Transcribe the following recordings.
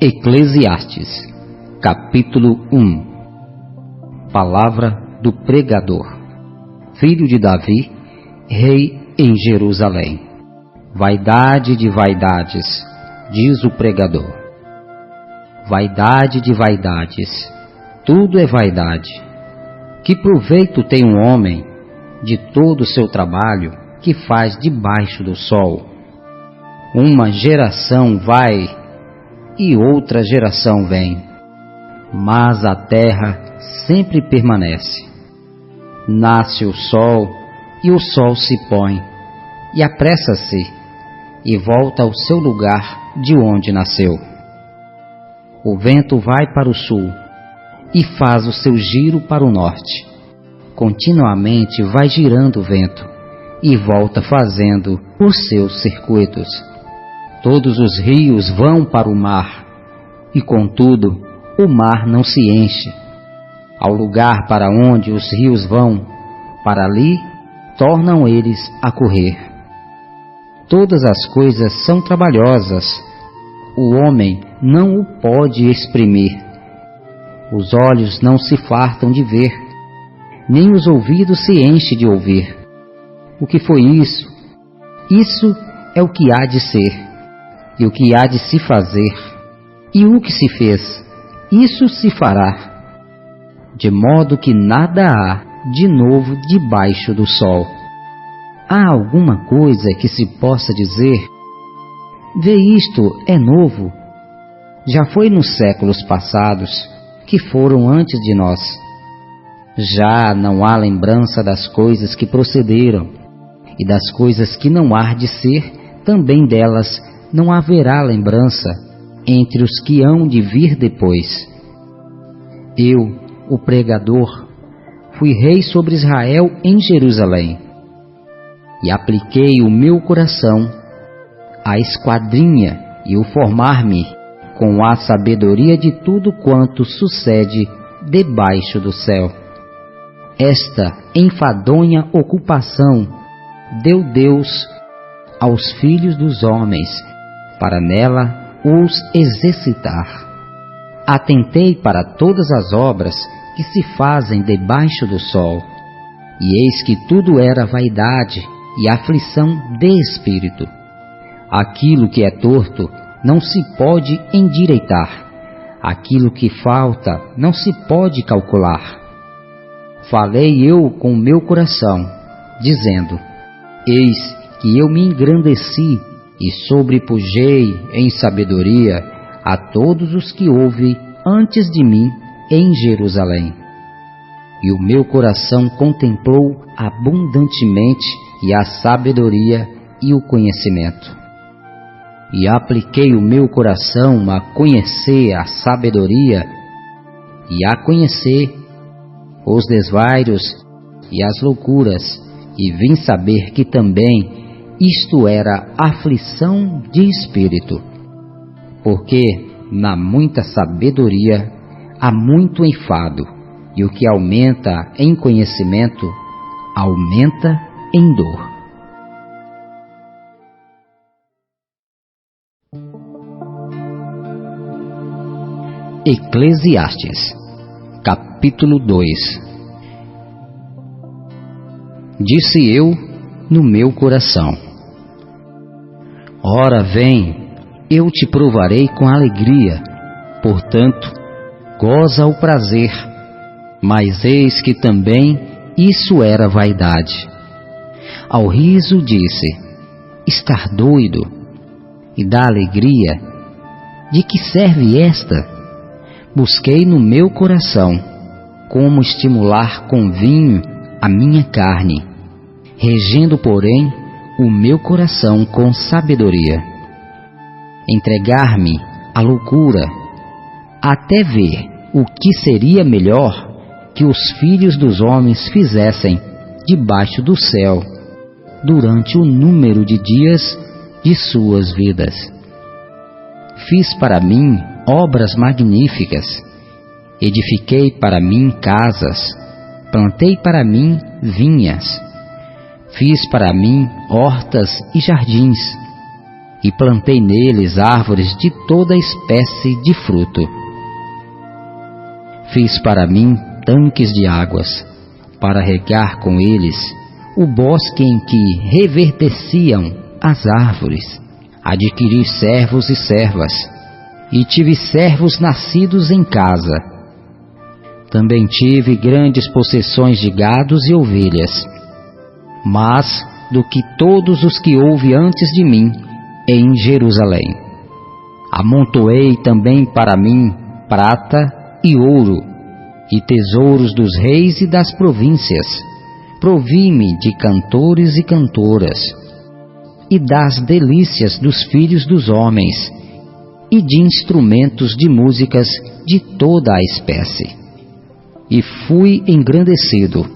Eclesiastes, capítulo 1. Palavra do pregador, filho de Davi, rei em Jerusalém. Vaidade de vaidades, diz o pregador. Vaidade de vaidades, tudo é vaidade. Que proveito tem um homem de todo o seu trabalho que faz debaixo do sol? Uma geração vai e outra geração vem, mas a terra sempre permanece. Nasce o sol e o sol se põe, e apressa-se, e volta ao seu lugar de onde nasceu. O vento vai para o sul, e faz o seu giro para o norte. Continuamente vai girando o vento, e volta fazendo os seus circuitos. Todos os rios vão para o mar, e contudo o mar não se enche. Ao lugar para onde os rios vão, para ali tornam eles a correr. Todas as coisas são trabalhosas, o homem não o pode exprimir. Os olhos não se fartam de ver, nem os ouvidos se enchem de ouvir. O que foi isso? Isso é o que há de ser, e o que há de se fazer, e o que se fez, isso se fará. De modo que nada há de novo debaixo do sol. Há alguma coisa que se possa dizer: vê, isto é novo? Já foi nos séculos passados, que foram antes de nós. Já não há lembrança das coisas que procederam, e das coisas que não há de ser, também delas não haverá lembrança entre os que hão de vir depois. Eu, o pregador, fui rei sobre Israel em Jerusalém, e apliquei o meu coração à esquadrinha e o formar-me com a sabedoria de tudo quanto sucede debaixo do céu. Esta enfadonha ocupação deu Deus aos filhos dos homens, para nela os exercitar. Atentei para todas as obras que se fazem debaixo do sol, e eis que tudo era vaidade e aflição de espírito. Aquilo que é torto não se pode endireitar, aquilo que falta não se pode calcular. Falei eu com o meu coração, dizendo: eis que eu me engrandeci e sobrepujei em sabedoria a todos os que houve antes de mim em Jerusalém. E o meu coração contemplou abundantemente e a sabedoria e o conhecimento. E apliquei o meu coração a conhecer a sabedoria e a conhecer os desvairos e as loucuras, e vim saber que também isto era aflição de espírito, porque na muita sabedoria há muito enfado, e o que aumenta em conhecimento, aumenta em dor. Eclesiastes, capítulo 2. Disse eu no meu coração: ora vem, eu te provarei com alegria, portanto, goza o prazer. Mas eis que também isso era vaidade. Ao riso disse: estar doido. E da alegria, de que serve esta? Busquei no meu coração como estimular com vinho a minha carne, regendo, porém, o meu coração com sabedoria. Entregar-me à loucura, até ver o que seria melhor que os filhos dos homens fizessem debaixo do céu, durante o número de dias de suas vidas. Fiz para mim obras magníficas, edifiquei para mim casas, plantei para mim vinhas, Fiz para mim hortas e jardins, e plantei neles árvores de toda espécie de fruto. Fiz para mim tanques de águas, para regar com eles o bosque em que reverdeciam as árvores. Adquiri servos e servas, e tive servos nascidos em casa. Também tive grandes possessões de gados e ovelhas, mais do que todos os que houve antes de mim em Jerusalém. Amontoei também para mim prata e ouro, e tesouros dos reis e das províncias. Provi-me de cantores e cantoras, e das delícias dos filhos dos homens, e de instrumentos de músicas de toda a espécie. E fui engrandecido,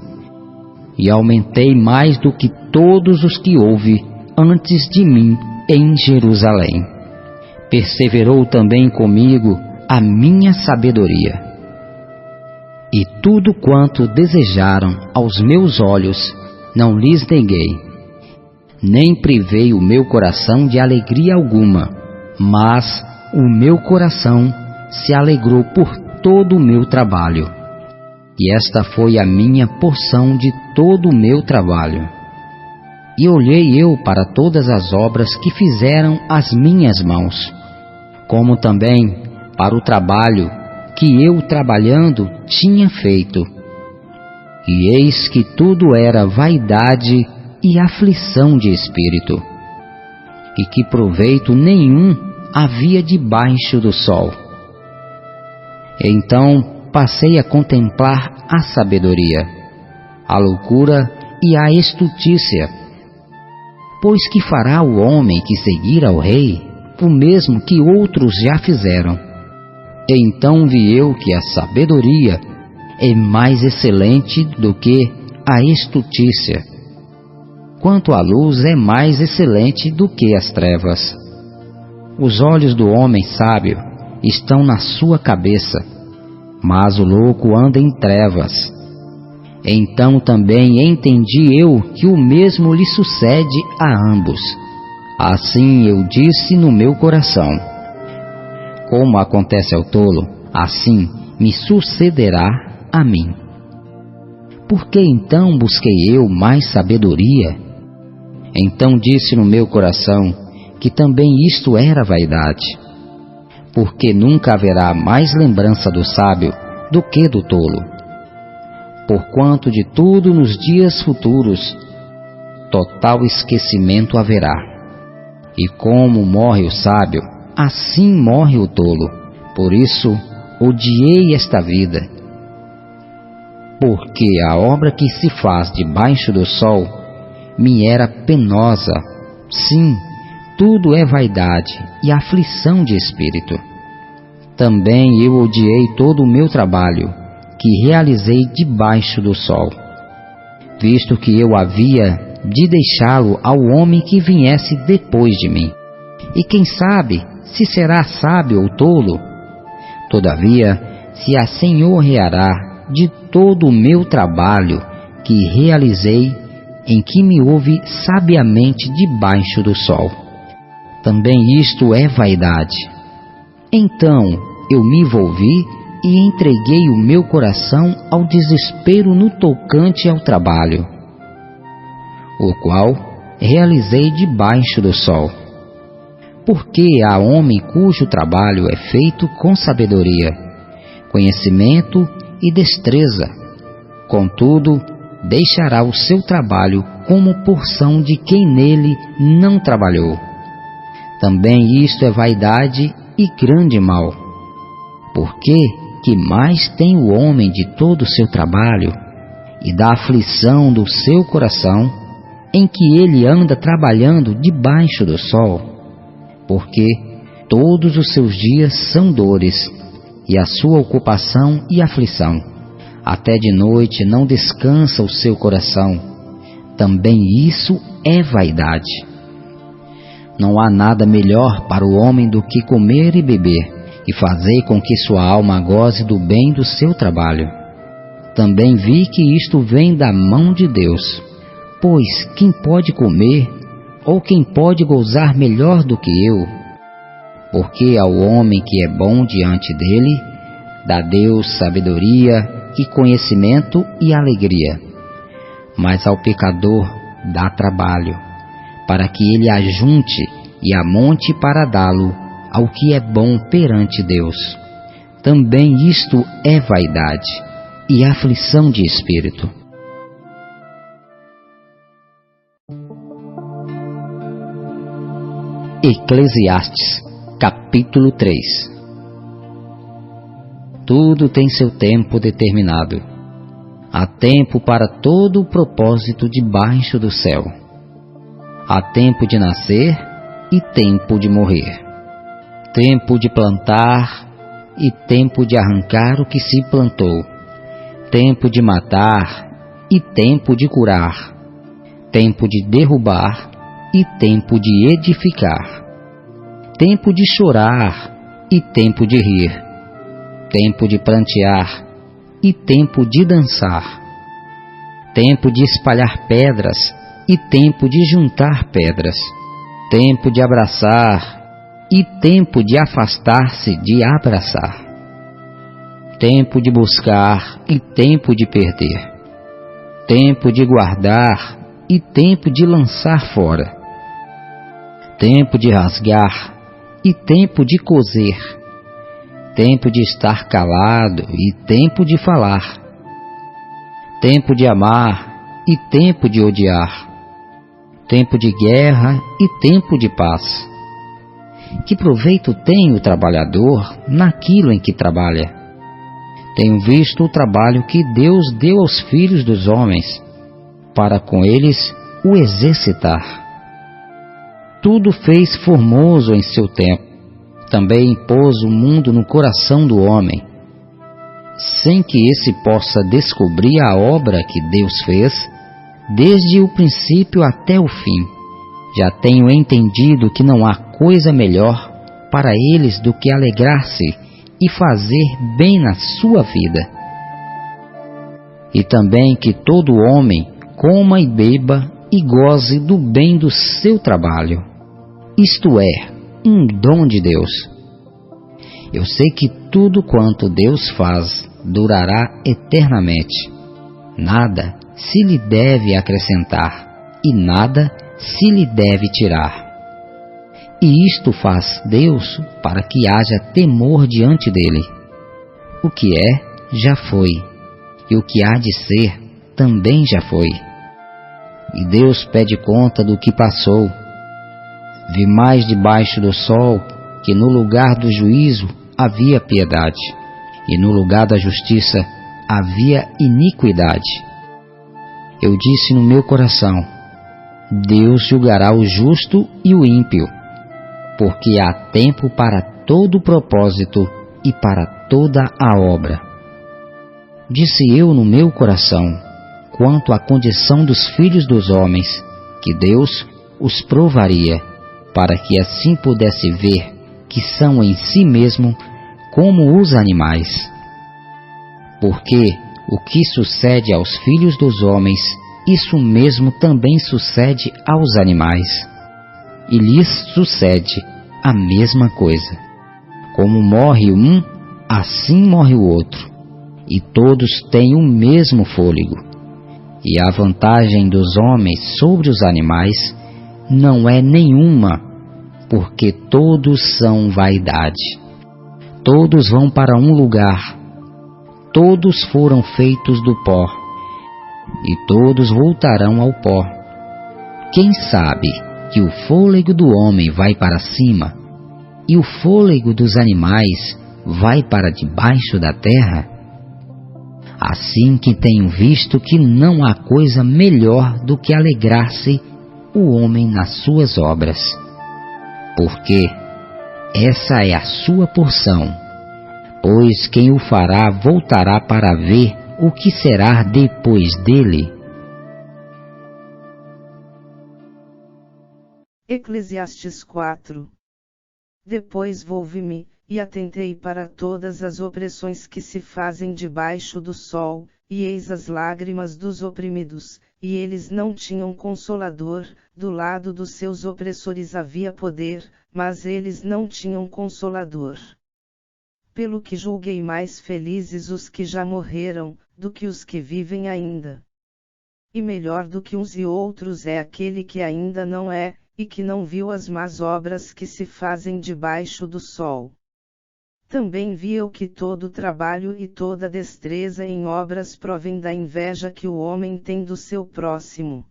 e aumentei mais do que todos os que houve antes de mim em Jerusalém. Perseverou também comigo a minha sabedoria. E tudo quanto desejaram aos meus olhos não lhes neguei, nem privei o meu coração de alegria alguma, mas o meu coração se alegrou por todo o meu trabalho. E esta foi a minha porção de todo o meu trabalho. E olhei eu para todas as obras que fizeram as minhas mãos, como também para o trabalho que eu trabalhando tinha feito. E eis que tudo era vaidade e aflição de espírito, e que proveito nenhum havia debaixo do sol. Então passei a contemplar a sabedoria, a loucura e a estutícia. Pois que fará o homem que seguir ao rei, o mesmo que outros já fizeram? Então vi eu que a sabedoria é mais excelente do que a estutícia, quanto a luz é mais excelente do que as trevas. Os olhos do homem sábio estão na sua cabeça, mas o louco anda em trevas. Então também entendi eu que o mesmo lhe sucede a ambos. Assim eu disse no meu coração: como acontece ao tolo, assim me sucederá a mim. Por que então busquei eu mais sabedoria? Então disse no meu coração que também isto era vaidade, porque nunca haverá mais lembrança do sábio do que do tolo. Porquanto de tudo nos dias futuros total esquecimento haverá. E como morre o sábio, assim morre o tolo. Por isso odiei esta vida. Porque a obra que se faz debaixo do sol me era penosa. Sim, tudo é vaidade e aflição de espírito. Também eu odiei todo o meu trabalho, que realizei debaixo do sol, visto que eu havia de deixá-lo ao homem que viesse depois de mim. E quem sabe se será sábio ou tolo? Todavia se assenhoreará de todo o meu trabalho que realizei, em que me houve sabiamente debaixo do sol. Também isto é vaidade. Então eu me envolvi e entreguei o meu coração ao desespero no tocante ao trabalho, o qual realizei debaixo do sol. Porque há homem cujo trabalho é feito com sabedoria, conhecimento e destreza, contudo, deixará o seu trabalho como porção de quem nele não trabalhou. Também isto é vaidade e grande mal. Porque que mais tem o homem de todo o seu trabalho e da aflição do seu coração, em que ele anda trabalhando debaixo do sol? Porque todos os seus dias são dores, e a sua ocupação e aflição. Até de noite não descansa o seu coração. Também isso é vaidade. Não há nada melhor para o homem do que comer e beber, e fazer com que sua alma goze do bem do seu trabalho. Também vi que isto vem da mão de Deus, Pois quem pode comer, ou quem pode gozar melhor do que eu? Porque ao homem que é bom diante dele, dá Deus sabedoria e conhecimento e alegria. Mas ao pecador dá trabalho, para que ele ajunte e amonte para dá-lo ao que é bom perante Deus. Também isto é vaidade e aflição de espírito. Eclesiastes, capítulo 3. Tudo tem seu tempo determinado. Há tempo para todo o propósito debaixo do céu. Há tempo de nascer e tempo de morrer. Tempo de plantar e tempo de arrancar o que se plantou. Tempo de matar e tempo de curar. Tempo de derrubar e tempo de edificar. Tempo de chorar e tempo de rir. Tempo de plantear e tempo de dançar. Tempo de espalhar pedras e tempo de juntar pedras. Tempo de abraçar e tempo de afastar-se de abraçar. Tempo de buscar e tempo de perder. Tempo de guardar e tempo de lançar fora. Tempo de rasgar e tempo de coser. Tempo de estar calado e tempo de falar. Tempo de amar e tempo de odiar. Tempo de guerra e tempo de paz. Que proveito tem o trabalhador naquilo em que trabalha? Tenho visto o trabalho que Deus deu aos filhos dos homens, para com eles o exercitar. Tudo fez formoso em seu tempo. Também pôs o mundo no coração do homem, sem que esse possa descobrir a obra que Deus fez, desde o princípio até o fim. Já tenho entendido que não há coisa melhor para eles do que alegrar-se e fazer bem na sua vida. E também que todo homem coma e beba e goze do bem do seu trabalho. Isto é, um dom de Deus. Eu sei que tudo quanto Deus faz durará eternamente. Nada se lhe deve acrescentar e nada se lhe deve tirar. E isto faz Deus para que haja temor diante dele. O que é, já foi, e o que há de ser, também já foi. E Deus pede conta do que passou. Vi mais debaixo do sol que no lugar do juízo havia piedade, e no lugar da justiça havia iniquidade. Eu disse no meu coração: Deus julgará o justo e o ímpio, porque há tempo para todo o propósito e para toda a obra. Disse eu no meu coração, quanto à condição dos filhos dos homens, que Deus os provaria, para que assim pudesse ver que são em si mesmo como os animais. Porque o que sucede aos filhos dos homens, isso mesmo também sucede aos animais. E lhes sucede a mesma coisa. Como morre um, assim morre o outro, e todos têm o mesmo fôlego. E a vantagem dos homens sobre os animais não é nenhuma, porque todos são vaidade. Todos vão para um lugar, todos foram feitos do pó, e todos voltarão ao pó. Quem sabe que o fôlego do homem vai para cima, e o fôlego dos animais vai para debaixo da terra? Assim que tenho visto que não há coisa melhor do que alegrar-se o homem nas suas obras, porque essa é a sua porção, pois quem o fará voltará para ver o que será depois dele. Eclesiastes 4. Depois volvi-me, e atentei para todas as opressões que se fazem debaixo do sol, e eis as lágrimas dos oprimidos, e eles não tinham consolador, do lado dos seus opressores havia poder, mas eles não tinham consolador. Pelo que julguei mais felizes os que já morreram, do que os que vivem ainda. E melhor do que uns e outros é aquele que ainda não é, e que não viu as más obras que se fazem debaixo do sol. Também vi eu que todo trabalho e toda destreza em obras provém da inveja que o homem tem do seu próximo.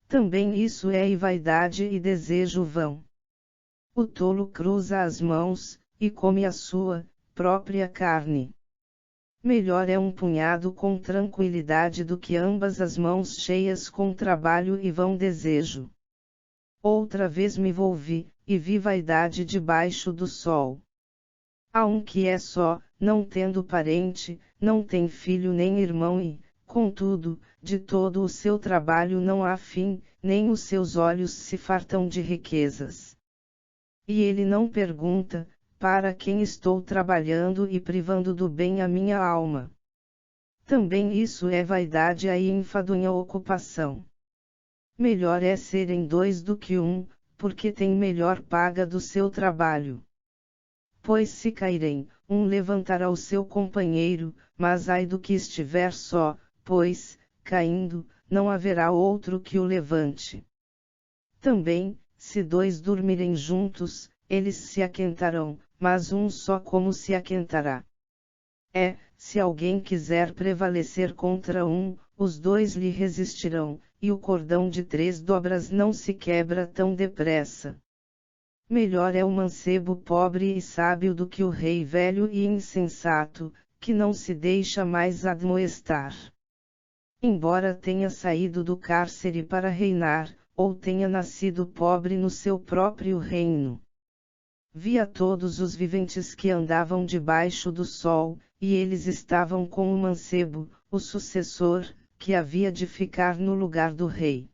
Também isso é e vaidade e desejo vão. O tolo cruza as mãos, e come a sua própria carne. Melhor é um punhado com tranquilidade do que ambas as mãos cheias com trabalho e vão desejo. Outra vez me volvi, e vi vaidade debaixo do sol. Há um que é só, não tendo parente, não tem filho nem irmão e, contudo, de todo o seu trabalho não há fim, nem os seus olhos se fartam de riquezas. E ele não pergunta, para quem estou trabalhando e privando do bem a minha alma. Também isso é vaidade e enfadonha ocupação. Melhor é serem dois do que um, porque tem melhor paga do seu trabalho. Pois se caírem, um levantará o seu companheiro, mas ai do que estiver só, pois, caindo, não haverá outro que o levante. Também, se dois dormirem juntos, eles se aquentarão, mas um só como se aquentará. Se alguém quiser prevalecer contra um, os dois lhe resistirão, e o cordão de 3 dobras não se quebra tão depressa. Melhor é o mancebo pobre e sábio do que o rei velho e insensato, que não se deixa mais admoestar. Embora tenha saído do cárcere para reinar, ou tenha nascido pobre no seu próprio reino. Via todos os viventes que andavam debaixo do sol, e eles estavam com o mancebo, o sucessor, que havia de ficar no lugar do rei.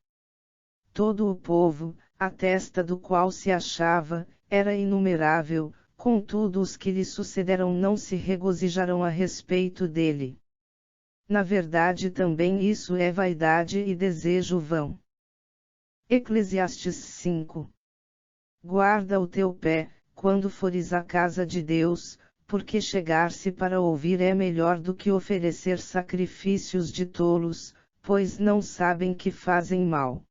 Todo o povo, a testa do qual se achava, era inumerável, contudo os que lhe sucederam não se regozijarão a respeito dele. Na verdade também isso é vaidade e desejo vão. Eclesiastes 5. Guarda o teu pé, quando fores à casa de Deus, porque chegar-se para ouvir é melhor do que oferecer sacrifícios de tolos, pois não sabem que fazem mal.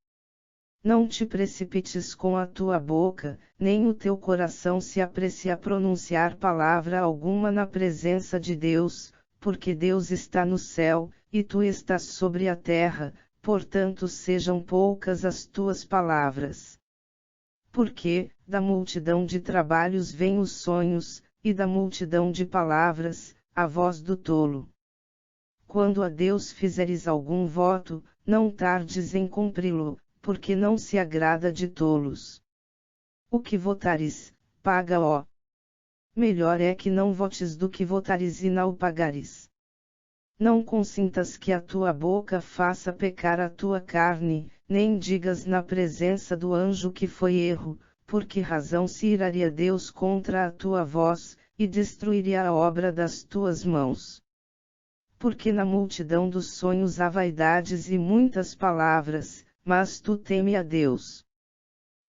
Não te precipites com a tua boca, nem o teu coração se apresse a pronunciar palavra alguma na presença de Deus, porque Deus está no céu, e tu estás sobre a terra, portanto sejam poucas as tuas palavras. Porque, da multidão de trabalhos vêm os sonhos, e da multidão de palavras, a voz do tolo. Quando a Deus fizeres algum voto, não tardes em cumpri-lo, porque não se agrada de tolos. O que votares, paga-o. Melhor é que não votes do que votares e não o pagares. Não consintas que a tua boca faça pecar a tua carne, nem digas na presença do anjo que foi erro, por que razão se iraria Deus contra a tua voz, e destruiria a obra das tuas mãos? Porque na multidão dos sonhos há vaidades e muitas palavras, mas tu teme a Deus.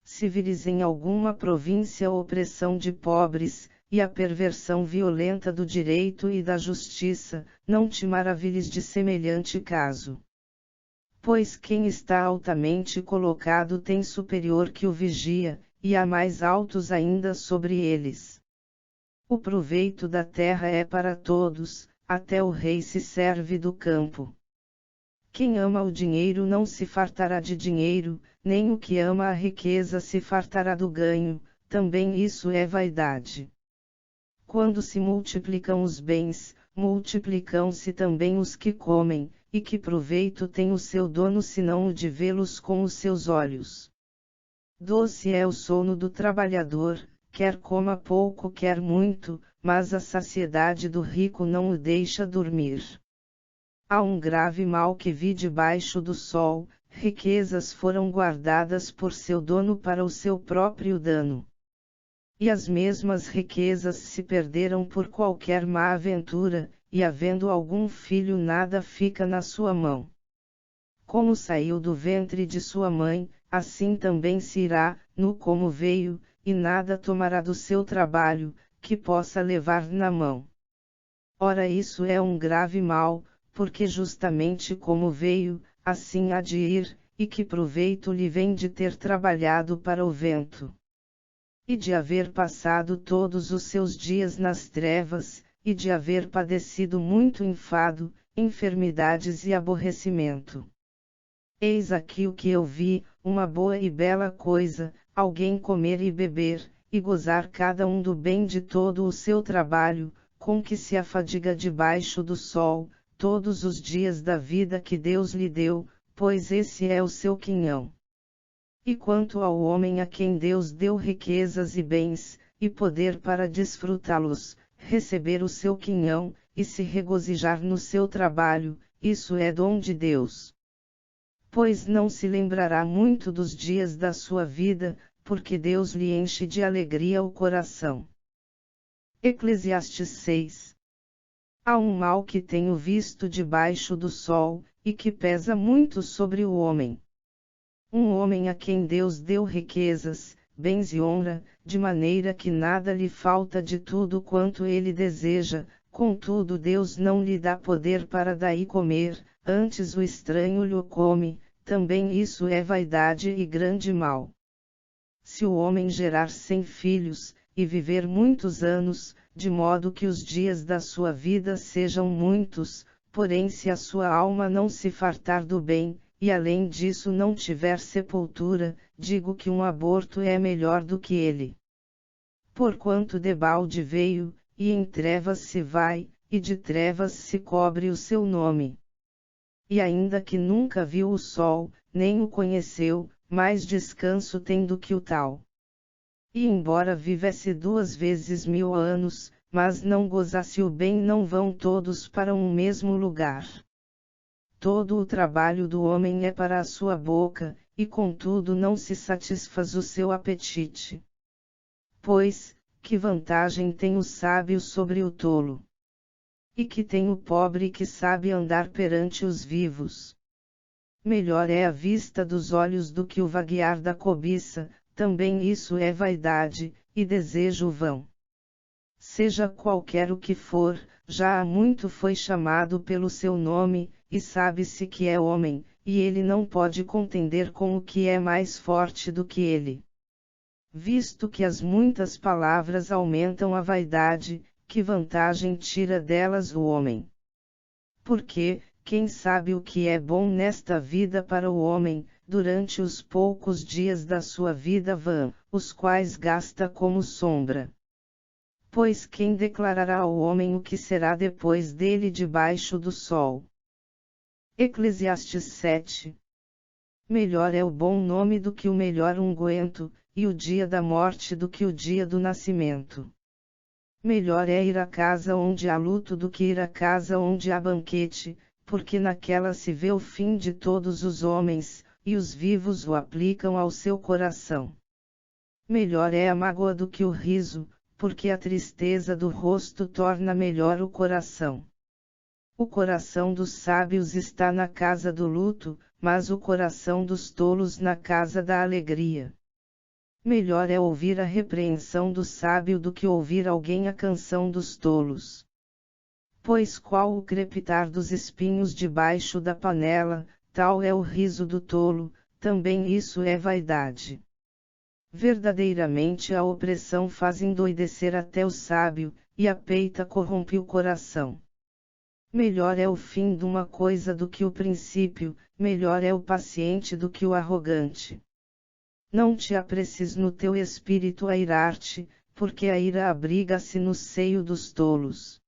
Se vires em alguma província a opressão de pobres, e a perversão violenta do direito e da justiça, não te maravilhes de semelhante caso. Pois quem está altamente colocado tem superior que o vigia, e há mais altos ainda sobre eles. O proveito da terra é para todos, até o rei se serve do campo. Quem ama o dinheiro não se fartará de dinheiro, nem o que ama a riqueza se fartará do ganho, também isso é vaidade. Quando se multiplicam os bens, multiplicam-se também os que comem, e que proveito tem o seu dono senão o de vê-los com os seus olhos. Doce é o sono do trabalhador, quer coma pouco quer muito, mas a saciedade do rico não o deixa dormir. Há um grave mal que vi debaixo do sol, riquezas foram guardadas por seu dono para o seu próprio dano. E as mesmas riquezas se perderam por qualquer má aventura, e havendo algum filho nada fica na sua mão. como saiu do ventre de sua mãe, assim também se irá, nu como veio, e nada tomará do seu trabalho, que possa levar na mão. Ora, isso é um grave mal, porque justamente como veio, assim há de ir, e que proveito lhe vem de ter trabalhado para o vento? E de haver passado todos os seus dias nas trevas, e de haver padecido muito enfado, enfermidades e aborrecimento. Eis aqui o que eu vi, uma boa e bela coisa, alguém comer e beber, e gozar cada um do bem de todo o seu trabalho, com que se afadiga debaixo do sol, todos os dias da vida que Deus lhe deu, pois esse é o seu quinhão. E quanto ao homem a quem Deus deu riquezas e bens, e poder para desfrutá-los, receber o seu quinhão, e se regozijar no seu trabalho, isso é dom de Deus. Pois não se lembrará muito dos dias da sua vida, porque Deus lhe enche de alegria o coração. Eclesiastes 6. Há um mal que tenho visto debaixo do sol, e que pesa muito sobre o homem. Um homem a quem Deus deu riquezas, bens e honra, de maneira que nada lhe falta de tudo quanto ele deseja, contudo Deus não lhe dá poder para daí comer, antes o estranho lhe come, também isso é vaidade e grande mal. Se o homem gerar 100 filhos, e viver muitos anos, de modo que os dias da sua vida sejam muitos, porém se a sua alma não se fartar do bem, e além disso não tiver sepultura, digo que um aborto é melhor do que ele. Porquanto debalde veio, e em trevas se vai, e de trevas se cobre o seu nome. E ainda que nunca viu o sol, nem o conheceu, mais descanso tem do que o tal. E embora vivesse 2 vezes 1000 anos, mas não gozasse o bem, não vão todos para um mesmo lugar. Todo o trabalho do homem é para a sua boca, e contudo não se satisfaz o seu apetite. Pois, que vantagem tem o sábio sobre o tolo? E que tem o pobre que sabe andar perante os vivos? Melhor é a vista dos olhos do que o vaguear da cobiça, também isso é vaidade, e desejo vão. Seja qualquer o que for, já há muito foi chamado pelo seu nome, e sabe-se que é homem, e ele não pode contender com o que é mais forte do que ele. Visto que as muitas palavras aumentam a vaidade, que vantagem tira delas o homem? Porque, quem sabe o que é bom nesta vida para o homem, durante os poucos dias da sua vida vã, os quais gasta como sombra? Pois quem declarará ao homem o que será depois dele debaixo do sol? Eclesiastes 7. Melhor é o bom nome do que o melhor unguento, e o dia da morte do que o dia do nascimento. Melhor é ir à casa onde há luto do que ir à casa onde há banquete, porque naquela se vê o fim de todos os homens, e os vivos o aplicam ao seu coração. Melhor é a mágoa do que o riso, porque a tristeza do rosto torna melhor o coração. O coração dos sábios está na casa do luto, mas o coração dos tolos na casa da alegria. Melhor é ouvir a repreensão do sábio do que ouvir alguém a canção dos tolos. Pois qual o crepitar dos espinhos debaixo da panela, tal é o riso do tolo, também isso é vaidade. Verdadeiramente a opressão faz endoidecer até o sábio, e a peita corrompe o coração. Melhor é o fim de uma coisa do que o princípio, melhor é o paciente do que o arrogante. Não te apresses no teu espírito a irar-te, porque a ira abriga-se no seio dos tolos.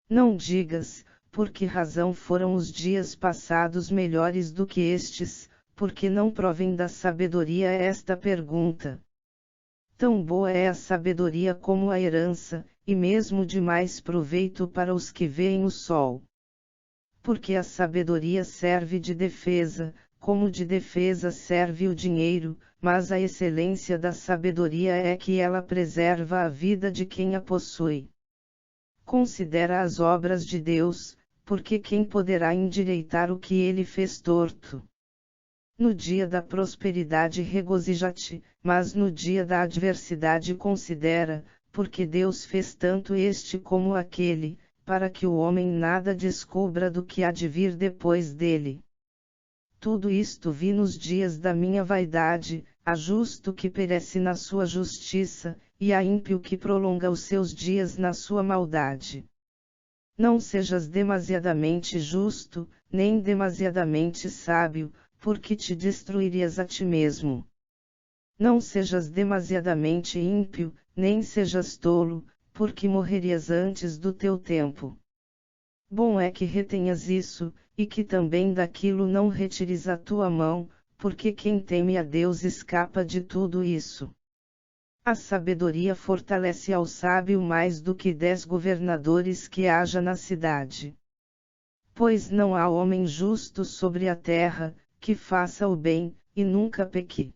Não digas, por que razão foram os dias passados melhores do que estes, porque não provém da sabedoria esta pergunta. Tão boa é a sabedoria como a herança, e mesmo de mais proveito para os que veem o sol. Porque a sabedoria serve de defesa, como de defesa serve o dinheiro, mas a excelência da sabedoria é que ela preserva a vida de quem a possui. Considera as obras de Deus, porque quem poderá endireitar o que ele fez torto? No dia da prosperidade regozija-te, mas no dia da adversidade considera, porque Deus fez tanto este como aquele, para que o homem nada descubra do que há de vir depois dele. Tudo isto vi nos dias da minha vaidade, há justo que perece na sua justiça, e há ímpio que prolonga os seus dias na sua maldade. Não sejas demasiadamente justo, nem demasiadamente sábio, porque te destruirias a ti mesmo. Não sejas demasiadamente ímpio, nem sejas tolo, porque morrerias antes do teu tempo. Bom é que retenhas isso, e que também daquilo não retires a tua mão, porque quem teme a Deus escapa de tudo isso. A sabedoria fortalece ao sábio mais do que 10 governadores que haja na cidade. Pois não há homem justo sobre a terra, que faça o bem, e nunca peque.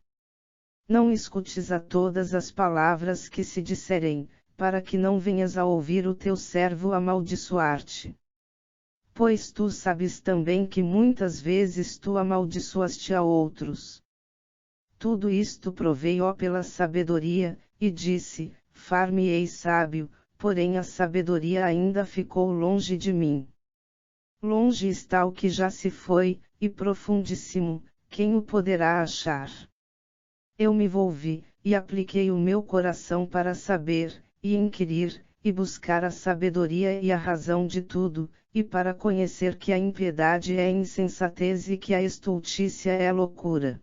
Não escutes a todas as palavras que se disserem, para que não venhas a ouvir o teu servo amaldiçoar-te. Pois tu sabes também que muitas vezes tu amaldiçoaste a outros. Tudo isto provei pela sabedoria, e disse, far-me-ei sábio, porém a sabedoria ainda ficou longe de mim. Longe está o que já se foi, e profundíssimo, quem o poderá achar? Eu me volvi, e apliquei o meu coração para saber, e inquirir, e buscar a sabedoria e a razão de tudo, e para conhecer que a impiedade é insensatez e que a estultícia é loucura.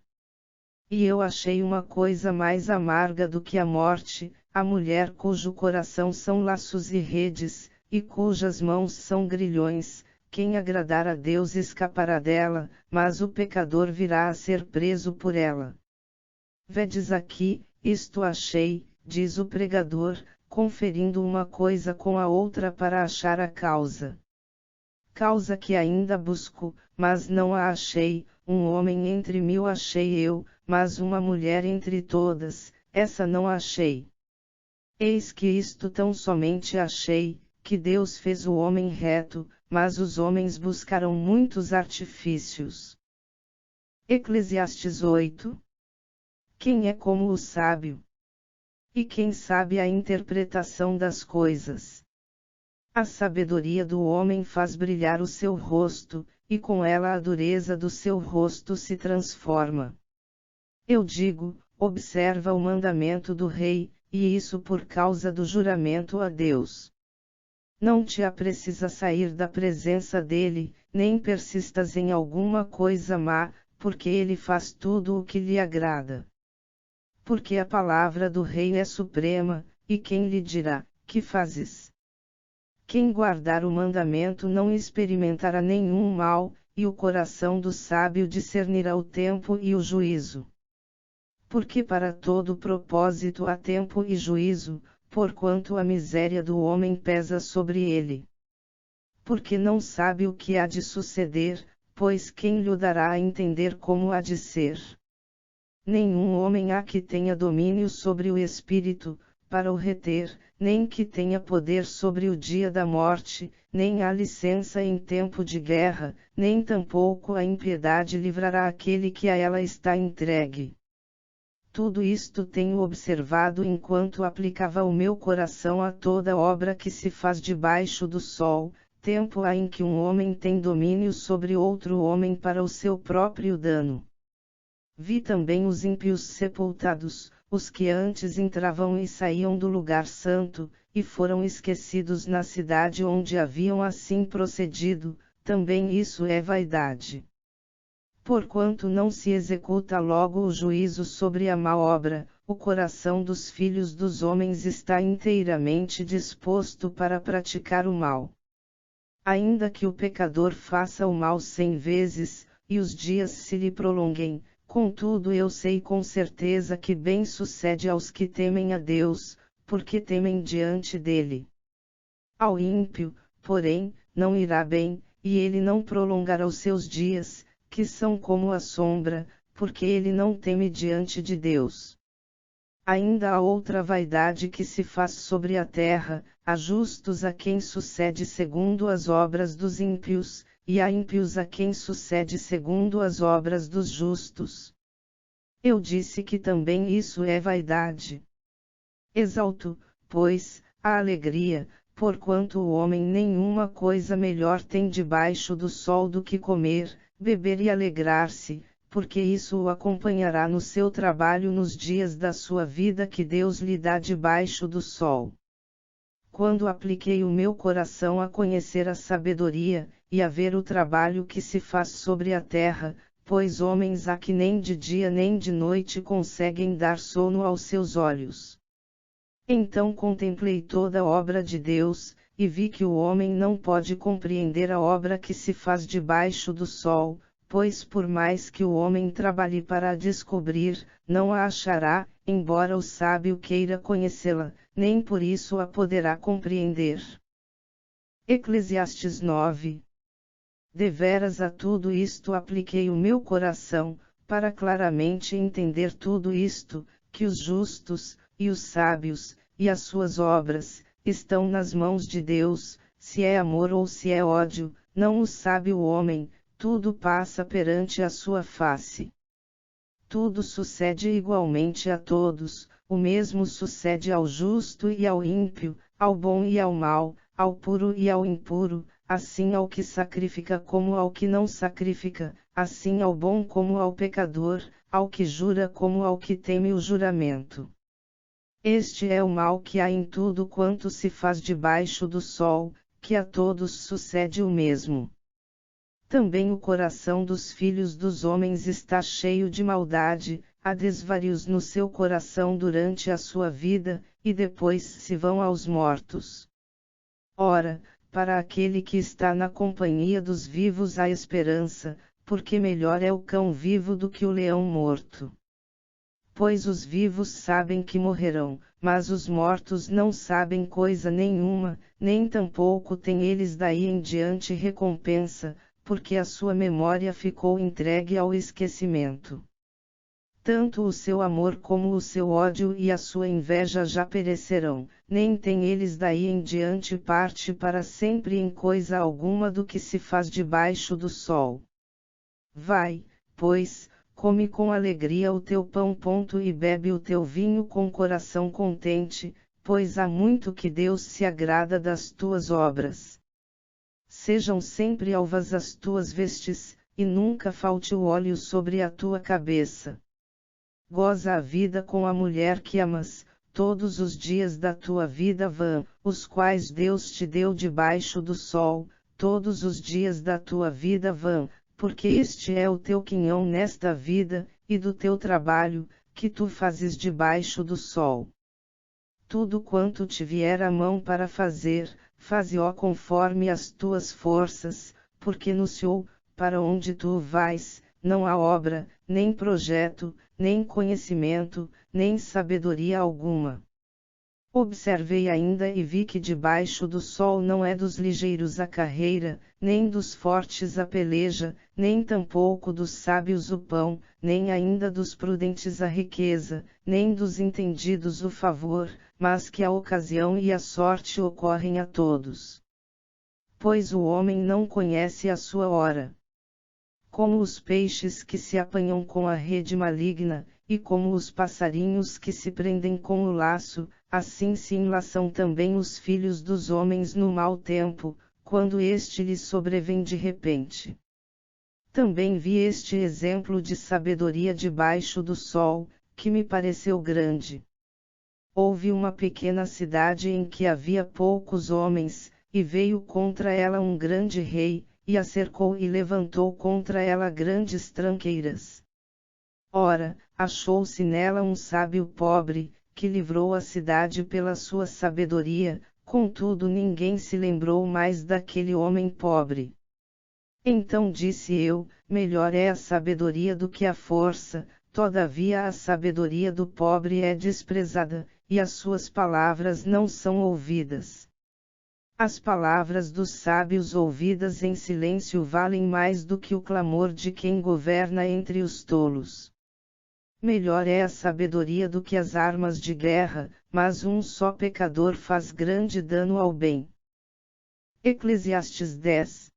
E eu achei uma coisa mais amarga do que a morte, a mulher cujo coração são laços e redes, e cujas mãos são grilhões. Quem agradar a Deus escapará dela, mas o pecador virá a ser preso por ela. Vedes aqui, isto achei, diz o pregador, conferindo uma coisa com a outra para achar a causa. Causa que ainda busco, mas não a achei, um homem entre 1000 achei eu, mas uma mulher entre todas, essa não achei. Eis que isto tão somente achei, que Deus fez o homem reto, mas os homens buscaram muitos artifícios. Eclesiastes 8. Quem é como o sábio? E quem sabe a interpretação das coisas? A sabedoria do homem faz brilhar o seu rosto, e com ela a dureza do seu rosto se transforma. Eu digo, observa o mandamento do rei, e isso por causa do juramento a Deus. Não te apresse a sair da presença dele, nem persistas em alguma coisa má, porque ele faz tudo o que lhe agrada. Porque a palavra do rei é suprema, e quem lhe dirá, que fazes? Quem guardar o mandamento não experimentará nenhum mal, e o coração do sábio discernirá o tempo e o juízo. Porque para todo propósito há tempo e juízo, porquanto a miséria do homem pesa sobre ele. Porque não sabe o que há de suceder, pois quem lhe dará a entender como há de ser? Nenhum homem há que tenha domínio sobre o espírito, para o reter, nem que tenha poder sobre o dia da morte, nem há licença em tempo de guerra, nem tampouco a impiedade livrará aquele que a ela está entregue. Tudo isto tenho observado enquanto aplicava o meu coração a toda obra que se faz debaixo do sol, tempo há em que um homem tem domínio sobre outro homem para o seu próprio dano. Vi também os ímpios sepultados, os que antes entravam e saíam do lugar santo, e foram esquecidos na cidade onde haviam assim procedido, também isso é vaidade. Porquanto não se executa logo o juízo sobre a má obra, o coração dos filhos dos homens está inteiramente disposto para praticar o mal. Ainda que o pecador faça o mal 100 vezes, e os dias se lhe prolonguem, contudo eu sei com certeza que bem sucede aos que temem a Deus, porque temem diante dele. Ao ímpio, porém, não irá bem, e ele não prolongará os seus dias, que são como a sombra, porque ele não teme diante de Deus. Ainda há outra vaidade que se faz sobre a terra, há justos a quem sucede segundo as obras dos ímpios, e há ímpios a quem sucede segundo as obras dos justos. Eu disse que também isso é vaidade. Exalto, pois, a alegria, porquanto o homem nenhuma coisa melhor tem debaixo do sol do que comer, beber e alegrar-se, porque isso o acompanhará no seu trabalho nos dias da sua vida que Deus lhe dá debaixo do sol. Quando apliquei o meu coração a conhecer a sabedoria, e a ver o trabalho que se faz sobre a terra, pois homens há que nem de dia nem de noite conseguem dar sono aos seus olhos. Então contemplei toda a obra de Deus, e vi que o homem não pode compreender a obra que se faz debaixo do sol, pois por mais que o homem trabalhe para a descobrir, não a achará, embora o sábio queira conhecê-la, nem por isso a poderá compreender. Eclesiastes 9. Deveras a tudo isto apliquei o meu coração, para claramente entender tudo isto, que os justos, e os sábios, e as suas obras, estão nas mãos de Deus, se é amor ou se é ódio, não o sabe o homem, tudo passa perante a sua face. Tudo sucede igualmente a todos, o mesmo sucede ao justo e ao ímpio, ao bom e ao mau, ao puro e ao impuro, assim ao que sacrifica como ao que não sacrifica, assim ao bom como ao pecador, ao que jura como ao que teme o juramento. Este é o mal que há em tudo quanto se faz debaixo do sol, que a todos sucede o mesmo. Também o coração dos filhos dos homens está cheio de maldade, há desvarios no seu coração durante a sua vida, e depois se vão aos mortos. Ora, para aquele que está na companhia dos vivos há esperança, porque melhor é o cão vivo do que o leão morto. Pois os vivos sabem que morrerão, mas os mortos não sabem coisa nenhuma, nem tampouco têm eles daí em diante recompensa, porque a sua memória ficou entregue ao esquecimento. Tanto o seu amor como o seu ódio e a sua inveja já perecerão, nem têm eles daí em diante parte para sempre em coisa alguma do que se faz debaixo do sol. Vai, pois, come com alegria o teu pão. E bebe o teu vinho com coração contente, pois há muito que Deus se agrada das tuas obras. Sejam sempre alvas as tuas vestes, e nunca falte o óleo sobre a tua cabeça. Goza a vida com a mulher que amas, todos os dias da tua vida vão, os quais Deus te deu debaixo do sol, todos os dias da tua vida vão, porque este é o teu quinhão nesta vida, e do teu trabalho, que tu fazes debaixo do sol. Tudo quanto te vier à mão para fazer, faze-o conforme as tuas forças, porque no céu, para onde tu vais, não há obra, nem projeto, nem conhecimento, nem sabedoria alguma. Observei ainda e vi que debaixo do sol não é dos ligeiros a carreira, nem dos fortes a peleja, nem tampouco dos sábios o pão, nem ainda dos prudentes a riqueza, nem dos entendidos o favor, mas que a ocasião e a sorte ocorrem a todos. Pois o homem não conhece a sua hora. Como os peixes que se apanham com a rede maligna, e como os passarinhos que se prendem com o laço, assim se enlaçam também os filhos dos homens no mau tempo, quando este lhes sobrevém de repente. Também vi este exemplo de sabedoria debaixo do sol, que me pareceu grande. Houve uma pequena cidade em que havia poucos homens, e veio contra ela um grande rei, e a cercou e levantou contra ela grandes tranqueiras. Ora, achou-se nela um sábio pobre, que livrou a cidade pela sua sabedoria, contudo ninguém se lembrou mais daquele homem pobre. Então disse eu, melhor é a sabedoria do que a força, todavia a sabedoria do pobre é desprezada, e as suas palavras não são ouvidas. As palavras dos sábios ouvidas em silêncio valem mais do que o clamor de quem governa entre os tolos. Melhor é a sabedoria do que as armas de guerra, mas um só pecador faz grande dano ao bem. Eclesiastes 10.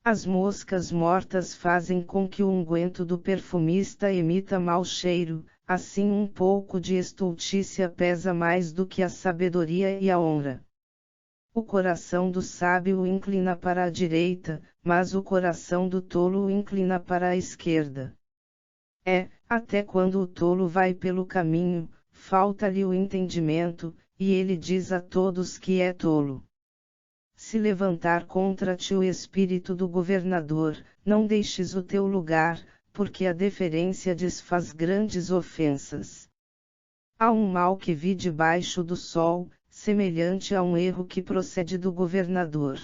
As moscas mortas fazem com que o unguento do perfumista emita mau cheiro, assim um pouco de estultícia pesa mais do que a sabedoria e a honra. O coração do sábio o inclina para a direita, mas o coração do tolo o inclina para a esquerda. Até quando o tolo vai pelo caminho, falta-lhe o entendimento, e ele diz a todos que é tolo. Se levantar contra ti o espírito do governador, não deixes o teu lugar, porque a deferência desfaz grandes ofensas. Há um mal que vi debaixo do sol, semelhante a um erro que procede do governador.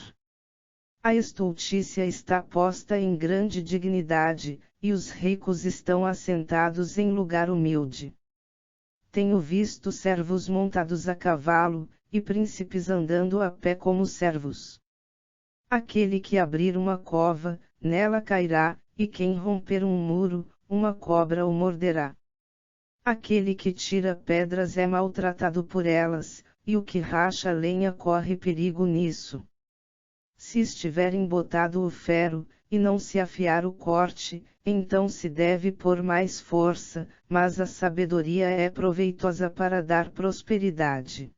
A estultícia está posta em grande dignidade, e os ricos estão assentados em lugar humilde. Tenho visto servos montados a cavalo, e príncipes andando a pé como servos. Aquele que abrir uma cova, nela cairá, e quem romper um muro, uma cobra o morderá. Aquele que tira pedras é maltratado por elas, e o que racha lenha corre perigo nisso. Se estiver embotado o ferro, e não se afiar o corte, então se deve pôr mais força, mas a sabedoria é proveitosa para dar prosperidade.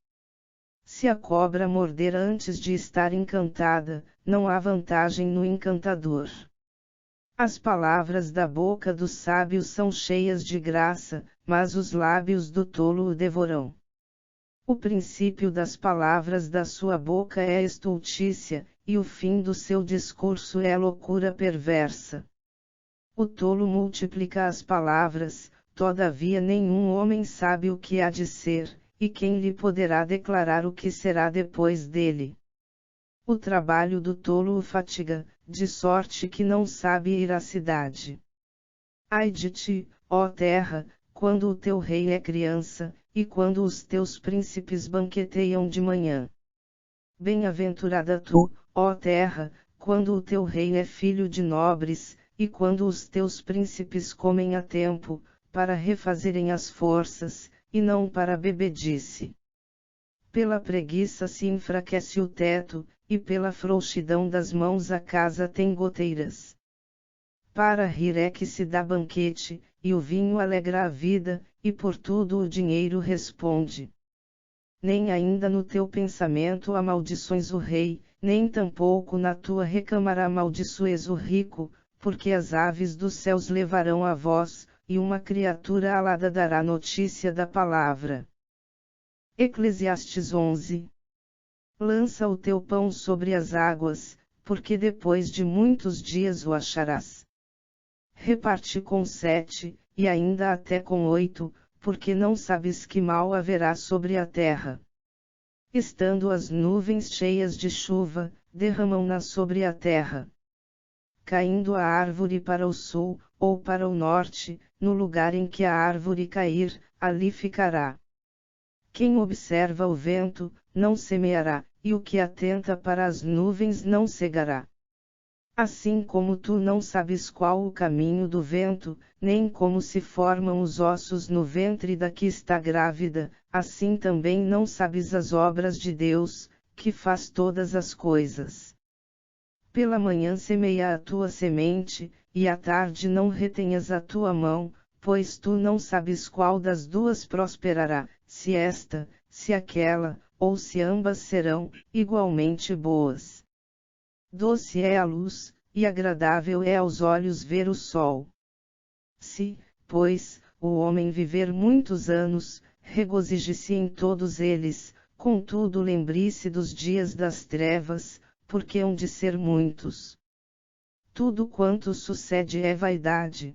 Se a cobra morder antes de estar encantada, não há vantagem no encantador. As palavras da boca do sábio são cheias de graça, mas os lábios do tolo o devorarão. O princípio das palavras da sua boca é estultícia, e o fim do seu discurso é loucura perversa. O tolo multiplica as palavras, todavia nenhum homem sabe o que há de ser, e quem lhe poderá declarar o que será depois dele. O trabalho do tolo o fatiga, de sorte que não sabe ir à cidade. Ai de ti, ó terra, quando o teu rei é criança, e quando os teus príncipes banqueteiam de manhã. Bem-aventurada tu, ó terra, quando o teu rei é filho de nobres, e quando os teus príncipes comem a tempo, para refazerem as forças, e não para a bebedice. Pela preguiça se enfraquece o teto, e pela frouxidão das mãos a casa tem goteiras. Para rir é que se dá banquete, e o vinho alegra a vida, e por tudo o dinheiro responde. Nem ainda no teu pensamento amaldições o rei, nem tampouco na tua recâmara amaldiçoes o rico, porque as aves dos céus levarão a voz, e uma criatura alada dará notícia da palavra. Eclesiastes 11. Lança o teu pão sobre as águas, porque depois de muitos dias o acharás. Reparte com 7, e ainda até com 8, porque não sabes que mal haverá sobre a terra. Estando as nuvens cheias de chuva, derramam-na sobre a terra. Caindo a árvore para o sul, ou para o norte, no lugar em que a árvore cair, ali ficará. Quem observa o vento, não semeará, e o que atenta para as nuvens não cegará. Assim como tu não sabes qual o caminho do vento, nem como se formam os ossos no ventre da que está grávida, assim também não sabes as obras de Deus, que faz todas as coisas. Pela manhã semeia a tua semente, e à tarde não retenhas a tua mão, pois tu não sabes qual das duas prosperará, se esta, se aquela, ou se ambas serão igualmente boas. Doce é a luz, e agradável é aos olhos ver o sol. Se, pois, o homem viver muitos anos, regozije-se em todos eles, contudo lembre-se dos dias das trevas, porque hão de ser muitos. Tudo quanto sucede é vaidade.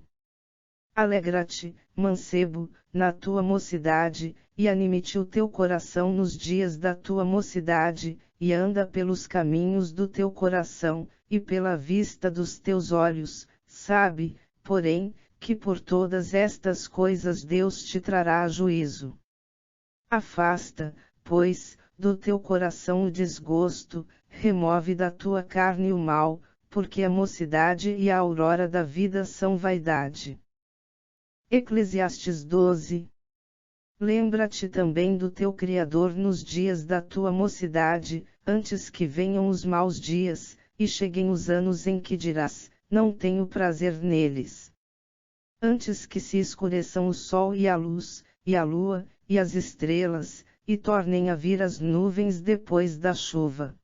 Alegra-te, mancebo, na tua mocidade, e anime-te o teu coração nos dias da tua mocidade, e anda pelos caminhos do teu coração, e pela vista dos teus olhos, sabe, porém, que por todas estas coisas Deus te trará a juízo. Afasta, pois, do teu coração o desgosto, remove da tua carne o mal, porque a mocidade e a aurora da vida são vaidade. Eclesiastes 12. Lembra-te também do teu Criador nos dias da tua mocidade, antes que venham os maus dias, e cheguem os anos em que dirás, não tenho prazer neles. Antes que se escureçam o sol e a luz, e a lua, e as estrelas, e tornem a vir as nuvens depois da chuva.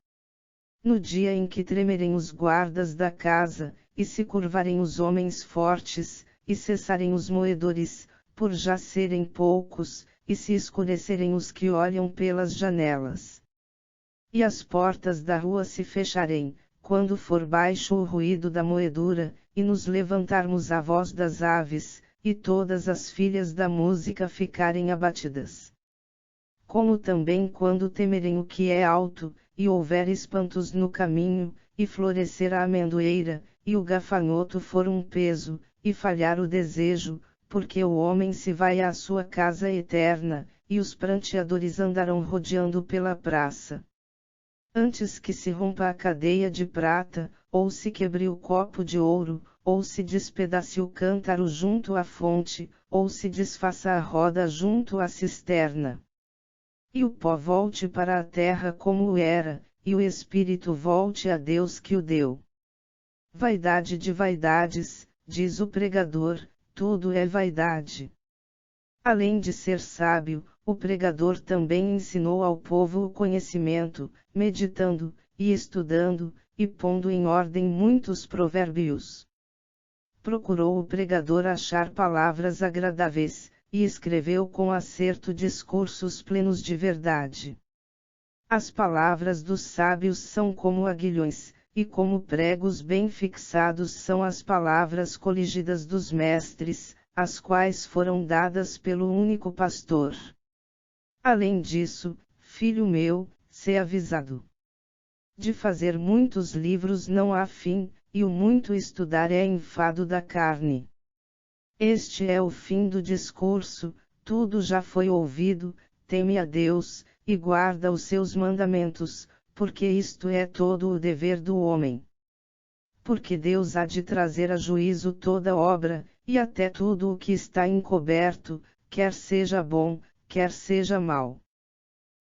No dia em que tremerem os guardas da casa, e se curvarem os homens fortes, e cessarem os moedores, por já serem poucos, e se escurecerem os que olham pelas janelas. E as portas da rua se fecharem, quando for baixo o ruído da moedura, e nos levantarmos a voz das aves, e todas as filhas da música ficarem abatidas. Como também quando temerem o que é alto, e houver espantos no caminho, e florescer a amendoeira, e o gafanhoto for um peso, e falhar o desejo, porque o homem se vai à sua casa eterna, e os pranteadores andarão rodeando pela praça. Antes que se rompa a cadeia de prata, ou se quebre o copo de ouro, ou se despedace o cântaro junto à fonte, ou se desfaça a roda junto à cisterna. E o pó volte para a terra como era, e o espírito volte a Deus que o deu. Vaidade de vaidades, diz o pregador, tudo é vaidade. Além de ser sábio, o pregador também ensinou ao povo o conhecimento, meditando, e estudando, e pondo em ordem muitos provérbios. Procurou o pregador achar palavras agradáveis, e escreveu com acerto discursos plenos de verdade. As palavras dos sábios são como aguilhões, e como pregos bem fixados são as palavras coligidas dos mestres, as quais foram dadas pelo único pastor. Além disso, filho meu, sê avisado. De fazer muitos livros não há fim, e o muito estudar é enfado da carne. Este é o fim do discurso, tudo já foi ouvido, teme a Deus, e guarda os seus mandamentos, porque isto é todo o dever do homem. Porque Deus há de trazer a juízo toda obra, e até tudo o que está encoberto, quer seja bom, quer seja mau.